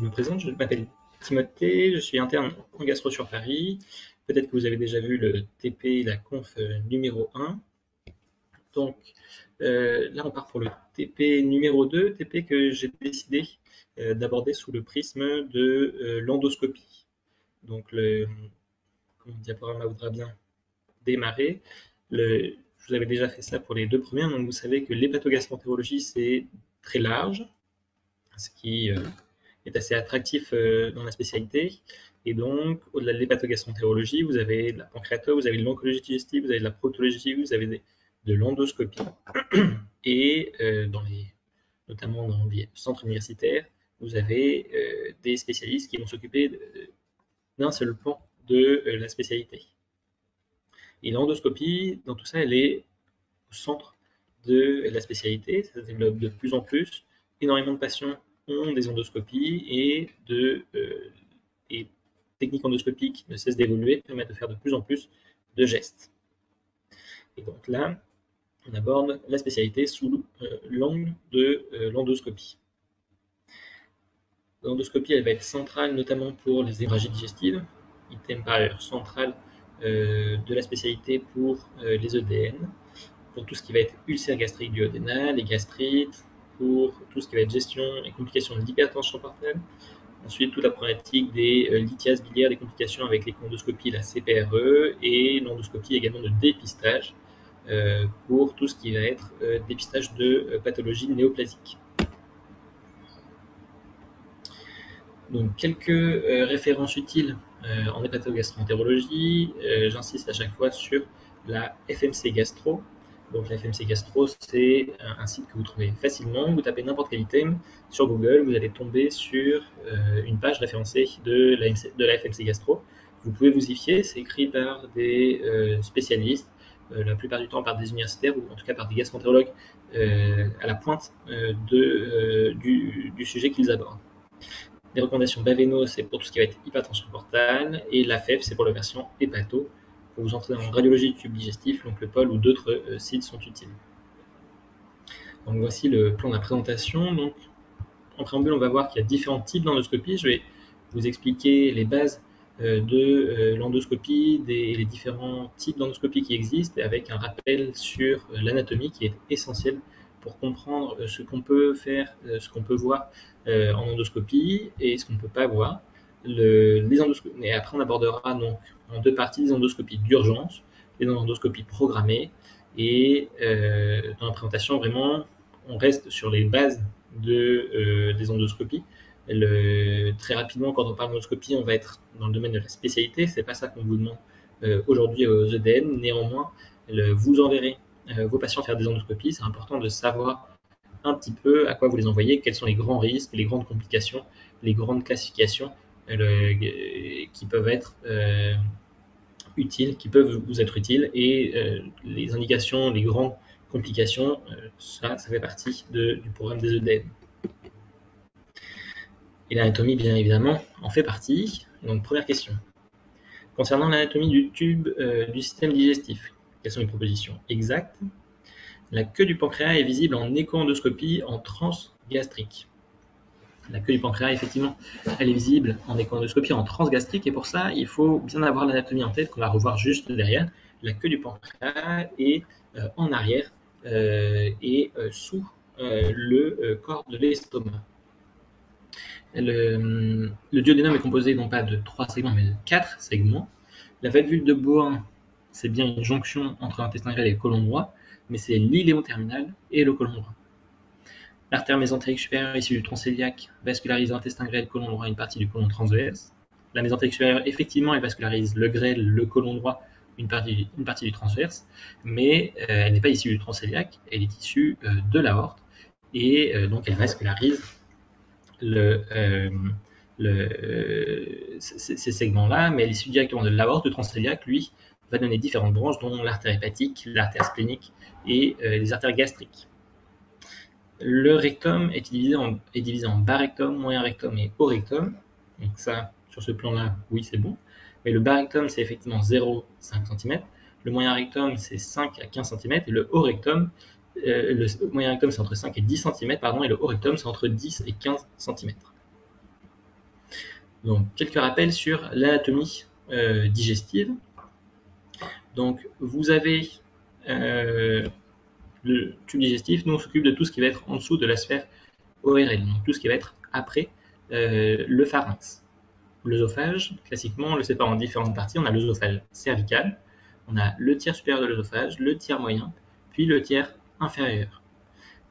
me présente, je m'appelle Timothée, je suis interne en gastro sur Paris. Peut-être que vous avez déjà vu le TP, la conf numéro 1. Donc là, on part pour le TP numéro 2, TP que j'ai décidé d'aborder sous le prisme de l'endoscopie. Donc comme le diaporama voudra bien démarrer, je vous avais déjà fait ça pour les deux premières, donc vous savez que l'hépatogastroentérologie, c'est très large, ce qui est assez attractif dans la spécialité. Et donc, au-delà de l'hépatogastroentérologie, vous avez de la pancréatologie, vous avez de l'oncologie digestive, vous avez de la proctologie, vous avez de l'endoscopie. Et notamment dans les centres universitaires, vous avez des spécialistes qui vont s'occuper d'un seul pan de la spécialité. Et l'endoscopie, dans tout ça, elle est au centre de la spécialité, ça se développe de plus en plus. Énormément de patients ont des endoscopies et les techniques endoscopiques ne cessent d'évoluer, permettent de faire de plus en plus de gestes. Et donc là, on aborde la spécialité sous l'angle de l'endoscopie. L'endoscopie, elle va être centrale notamment pour les hémorragies digestives, item par ailleurs central de la spécialité pour les EDN, pour tout ce qui va être ulcère gastrique duodénal, les gastrites, pour tout ce qui va être gestion et complications de l'hypertension portale. Ensuite, toute la problématique des lithiases biliaires, des complications avec l'échoendoscopie, la CPRE, et l'endoscopie également de dépistage pour tout ce qui va être dépistage de pathologies néoplasiques. Donc, quelques références utiles en hépatogastroentérologie. J'insiste à chaque fois sur la FMC Gastro. Donc la FMC Gastro, c'est un site que vous trouvez facilement. Vous tapez n'importe quel item sur Google, vous allez tomber sur une page référencée de la FMC Gastro. Vous pouvez vous y fier, c'est écrit par des spécialistes, la plupart du temps par des universitaires ou en tout cas par des gastroentérologues à la pointe du sujet qu'ils abordent. Les recommandations Baveno, c'est pour tout ce qui va être hypertension portale, et la FEF, c'est pour la version hépato. Pour vous entrer en radiologie du tube digestif, donc le pôle ou d'autres sites sont utiles. Donc voici le plan de la présentation. Donc, en préambule, on va voir qu'il y a différents types d'endoscopie. Je vais vous expliquer les bases de l'endoscopie, les différents types d'endoscopie qui existent, avec un rappel sur l'anatomie qui est essentiel pour comprendre ce qu'on peut faire, ce qu'on peut voir en endoscopie et ce qu'on ne peut pas voir. Et après, on abordera donc en deux parties les endoscopies d'urgence et les endoscopies programmées. Et dans la présentation, vraiment, on reste sur les bases des endoscopies. Très rapidement, quand on parle d'endoscopie, on va être dans le domaine de la spécialité. C'est pas ça qu'on vous demande aujourd'hui aux EDN. Néanmoins, vous enverrez vos patients faire des endoscopies. C'est important de savoir un petit peu à quoi vous les envoyez, quels sont les grands risques, les grandes complications, les grandes classifications qui peuvent être utiles, qui peuvent vous être utiles, et les indications, les grandes complications, ça fait partie du programme des EDN. Et l'anatomie, bien évidemment, en fait partie. Donc, première question. Concernant l'anatomie du tube du système digestif, quelles sont les propositions exactes? La queue du pancréas est visible en écho-endoscopie en transgastrique. La queue du pancréas, effectivement, elle est visible en écho-endoscopie en transgastrique, et pour ça, il faut bien avoir l'anatomie en tête, qu'on va revoir juste derrière. La queue du pancréas est en arrière et sous le corps de l'estomac. Le duodénum est composé non pas de 3 segments, mais de 4 segments. La valvule de Bowen, c'est bien une jonction entre l'intestin grêle et le côlon droit, mais c'est l'iléon terminal et le côlon droit. L'artère mésentérique supérieure issue du tronc cœliaque vascularise l'intestin grêle, côlon droit et une partie du côlon transverse. La mésentérique supérieure, effectivement, elle vascularise le grêle, le côlon droit, une partie du transverse, mais elle n'est pas issue du tronc cœliaque, elle est issue de l'aorte, et donc elle vascularise ces segments-là, mais elle est issue directement de l'aorte. Le tronc cœliaque, lui, va donner différentes branches, dont l'artère hépatique, l'artère splénique et les artères gastriques. Le rectum est divisé en bas rectum, moyen rectum et haut rectum. Donc ça, sur ce plan-là, oui, c'est bon. Mais le bas rectum, c'est effectivement 0,5 cm. Le moyen rectum, c'est 5 à 15 cm. Et le haut rectum, le moyen rectum, c'est entre 5 et 10 cm, et le haut rectum, c'est entre 10 et 15 cm. Donc, quelques rappels sur l'anatomie digestive. Donc, vous avez le tube digestif. Nous, on s'occupe de tout ce qui va être en dessous de la sphère ORL, donc tout ce qui va être après le pharynx. L'œsophage, classiquement, on le sépare en différentes parties. On a l'œsophage cervical, on a le tiers supérieur de l'œsophage, le tiers moyen, puis le tiers inférieur.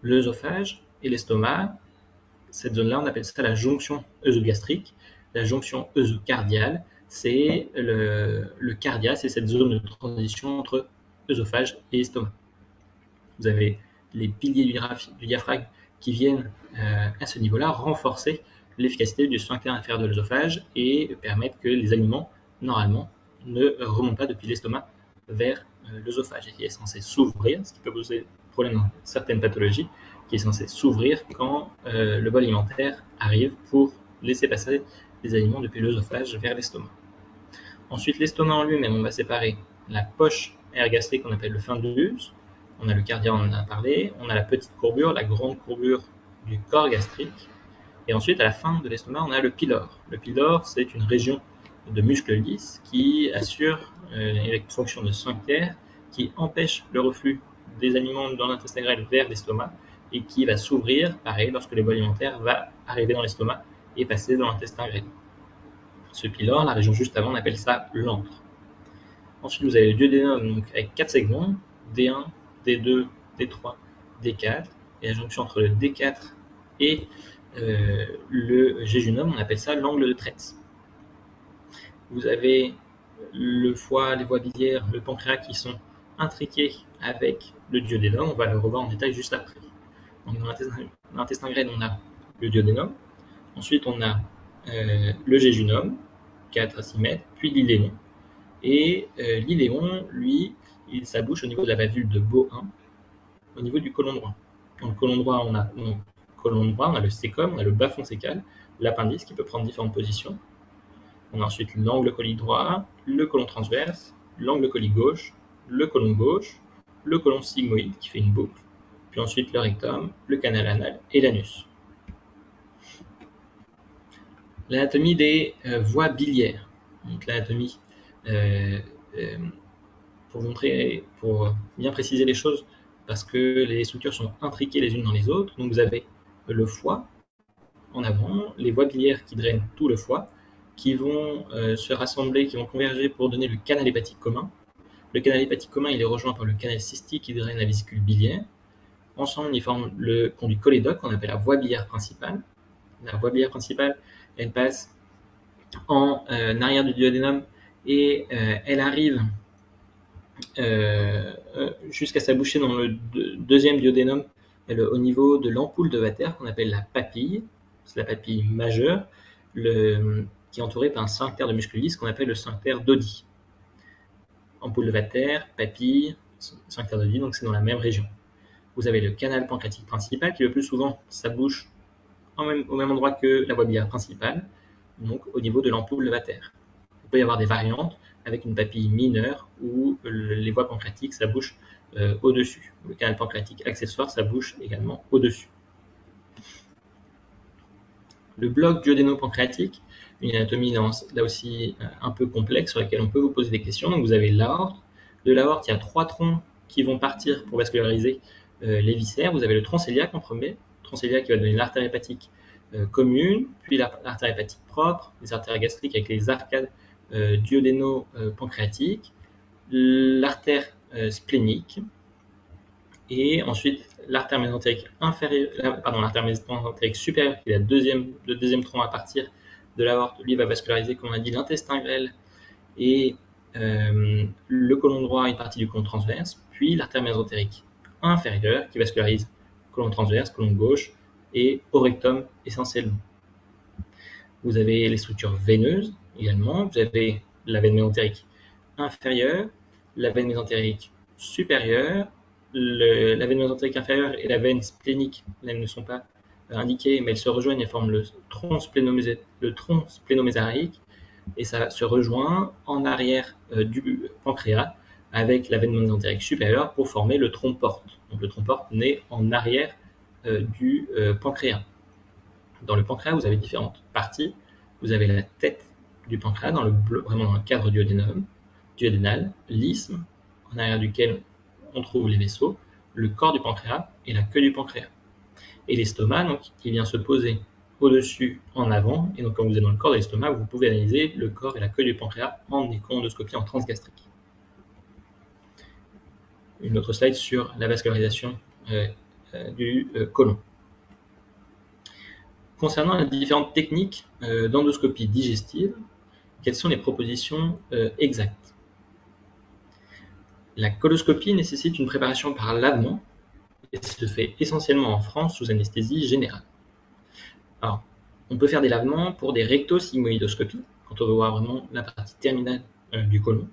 L'œsophage et l'estomac, cette zone-là, on appelle ça la jonction œsogastrique. La jonction œsocardiale, c'est le cardia, c'est cette zone de transition entre œsophage et estomac. Vous avez les piliers du diaphragme qui viennent à ce niveau-là renforcer l'efficacité du sphincter inférieur de l'œsophage et permettre que les aliments, normalement, ne remontent pas depuis l'estomac vers l'œsophage et qui est censé s'ouvrir, ce qui peut poser problème dans certaines pathologies, qui est censé s'ouvrir quand le bol alimentaire arrive pour laisser passer les aliments depuis l'œsophage vers l'estomac. Ensuite, l'estomac en lui-même, on va séparer la poche aérogastrique qu'on appelle le fundus. On a le cardia, on en a parlé. On a la petite courbure, la grande courbure du corps gastrique. Et ensuite, à la fin de l'estomac, on a le pylore. Le pylore, c'est une région de muscles lisses qui assure une fonction de sphincter qui empêche le reflux des aliments dans l'intestin grêle vers l'estomac et qui va s'ouvrir, pareil, lorsque le bol alimentaire va arriver dans l'estomac et passer dans l'intestin grêle. Ce pylore, la région juste avant, on appelle ça l'antre. Ensuite, vous avez le duodénum donc, avec 4 segments, D1, D2, D3, D4. Et la jonction entre le D4 et le jéjunum, on appelle ça l'angle de traite. Vous avez le foie, les voies biliaires, le pancréas qui sont intriqués avec le duodénum. On va le revoir en détail juste après. Donc, dans l'intestin grêle, on a le duodénum. Ensuite, on a le jéjunum, 4 à 6 mètres, puis l'iléon. Et l'iléon, lui, il s'abouche au niveau de la valvule de Bow-1, au niveau du côlon droit. Dans le côlon droit, on a le cécum, on a le bas-fond cécal, l'appendice qui peut prendre différentes positions. On a ensuite l'angle colique droit, le côlon transverse, l'angle colique gauche, le côlon sigmoïde qui fait une boucle, puis ensuite le rectum, le canal anal et l'anus. L'anatomie des voies biliaires. Donc l'anatomie, pour bien préciser les choses, parce que les structures sont intriquées les unes dans les autres. Donc vous avez le foie en avant, les voies biliaires qui drainent tout le foie, qui vont se rassembler, qui vont converger pour donner le canal hépatique commun. Le canal hépatique commun, il est rejoint par le canal cystique qui draine la vésicule biliaire. Ensemble, ils forment le conduit cholédoque, qu'on appelle la voie biliaire principale. La voie biliaire principale, elle passe en arrière du duodénum et elle arrive jusqu'à s'aboucher dans le deuxième duodénum au niveau de l'ampoule de Vater qu'on appelle la papille. C'est la papille majeure qui est entourée par un sphincter de muscles lisses qu'on appelle le sphincter d'Oddi. Ampoule de Vater, papille, sphincter d'Oddi, donc c'est dans la même région. Vous avez le canal pancréatique principal qui le plus souvent s'abouche au même endroit que la voie biliaire principale, donc au niveau de l'ampoule de Vater. Il peut y avoir des variantes avec une papille mineure où les voies pancréatiques s'abouchent au-dessus. Le canal pancréatique accessoire s'abouche également au-dessus. Le bloc duodéno-pancréatique, une anatomie là aussi un peu complexe sur laquelle on peut vous poser des questions. Donc vous avez l'aorte. De l'aorte, il y a 3 troncs qui vont partir pour vasculariser les viscères. Vous avez le tronc cœliaque en premier, le tronc cœliaque qui va donner l'artère hépatique commune, puis l'artère hépatique propre, les artères gastriques avec les arcades duodéno-pancréatiques, l'artère splénique, et ensuite l'artère mésentérique supérieure, qui est le deuxième tronc à partir de l'aorte, lui va vasculariser, comme on a dit, l'intestin grêle et le côlon droit, une partie du côlon transverse, puis l'artère mésentérique inférieure qui vascularise côlon transverse, côlon gauche et au rectum essentiellement. Vous avez les structures veineuses également, vous avez la veine mésentérique inférieure, la veine mésentérique supérieure, la veine mésentérique inférieure et la veine splénique, elles ne sont pas indiquées, mais elles se rejoignent et forment le tronc splénomésarique, et ça se rejoint en arrière du pancréas avec la veine mésentérique supérieure pour former le tronc porte. Donc le tronc porte naît en arrière du pancréas. Dans le pancréas, vous avez différentes parties. vous avez la tête du pancréas, vraiment dans le cadre duodénal, l'isthme, en arrière duquel on trouve les vaisseaux, le corps du pancréas et la queue du pancréas. Et l'estomac, donc, qui vient se poser au-dessus, en avant. Et donc, quand vous êtes dans le corps de l'estomac, vous pouvez analyser le corps et la queue du pancréas en écho-endoscopie en transgastrique. Une autre slide sur la vascularisation du côlon. Concernant les différentes techniques d'endoscopie digestive, quelles sont les propositions exactes? La coloscopie nécessite une préparation par lavement et se fait essentiellement en France sous anesthésie générale. Alors, on peut faire des lavements pour des rectosigmoïdoscopies, quand on veut voir vraiment la partie terminale du côlon.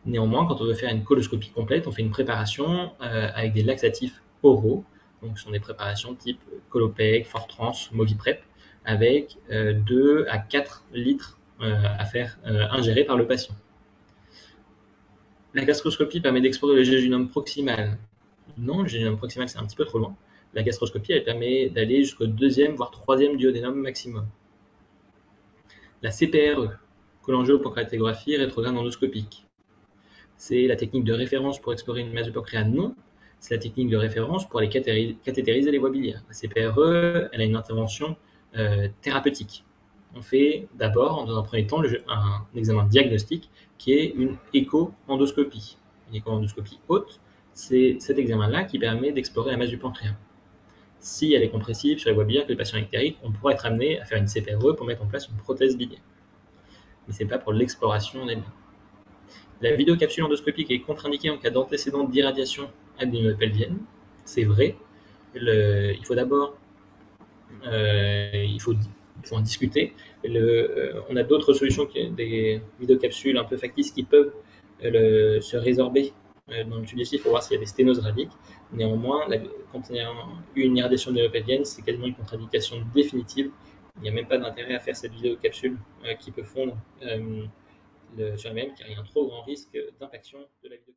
Néanmoins, quand on veut faire une coloscopie complète, on fait une préparation avec des laxatifs oraux. Donc, ce sont des préparations type Colopec, Fortrans, Moviprep, avec 2 à 4 litres à faire ingérer par le patient. La gastroscopie permet d'explorer le jéjunum proximal. Non, le jéjunum proximal, c'est un petit peu trop loin. La gastroscopie, elle permet d'aller jusqu'au 2e, voire 3e duodénum maximum. La CPRE, cholangiopancréatographie rétrograde endoscopique. C'est la technique de référence pour explorer une masse de pancréas? Non, c'est la technique de référence pour aller cathétériser les voies biliaires. La CPRE, elle a une intervention thérapeutique. On fait d'abord, dans un premier temps, un examen diagnostique qui est une écho-endoscopie. Une écho-endoscopie haute, c'est cet examen-là qui permet d'explorer la masse du pancréas. Si elle est compressive sur les voies biliaires que le patient est ictérique, on pourra être amené à faire une CPRE pour mettre en place une prothèse biliaire. Mais ce n'est pas pour l'exploration en elle-même. La vidéocapsule endoscopique est contre-indiquée en cas d'antécédent d'irradiation adénopelvienne. C'est vrai. Il faut d'abord il faut en discuter. On a d'autres solutions, des vidéocapsules un peu factices qui peuvent se résorber dans le tube digestif pour voir s'il y a des sténoses radiques. Néanmoins, quand il y a une irradiation adénopelvienne, c'est quasiment une contre-indication définitive. Il n'y a même pas d'intérêt à faire cette vidéocapsule qui peut fondre sur elle-même, car il y a un trop grand risque d'impaction de la vidéo.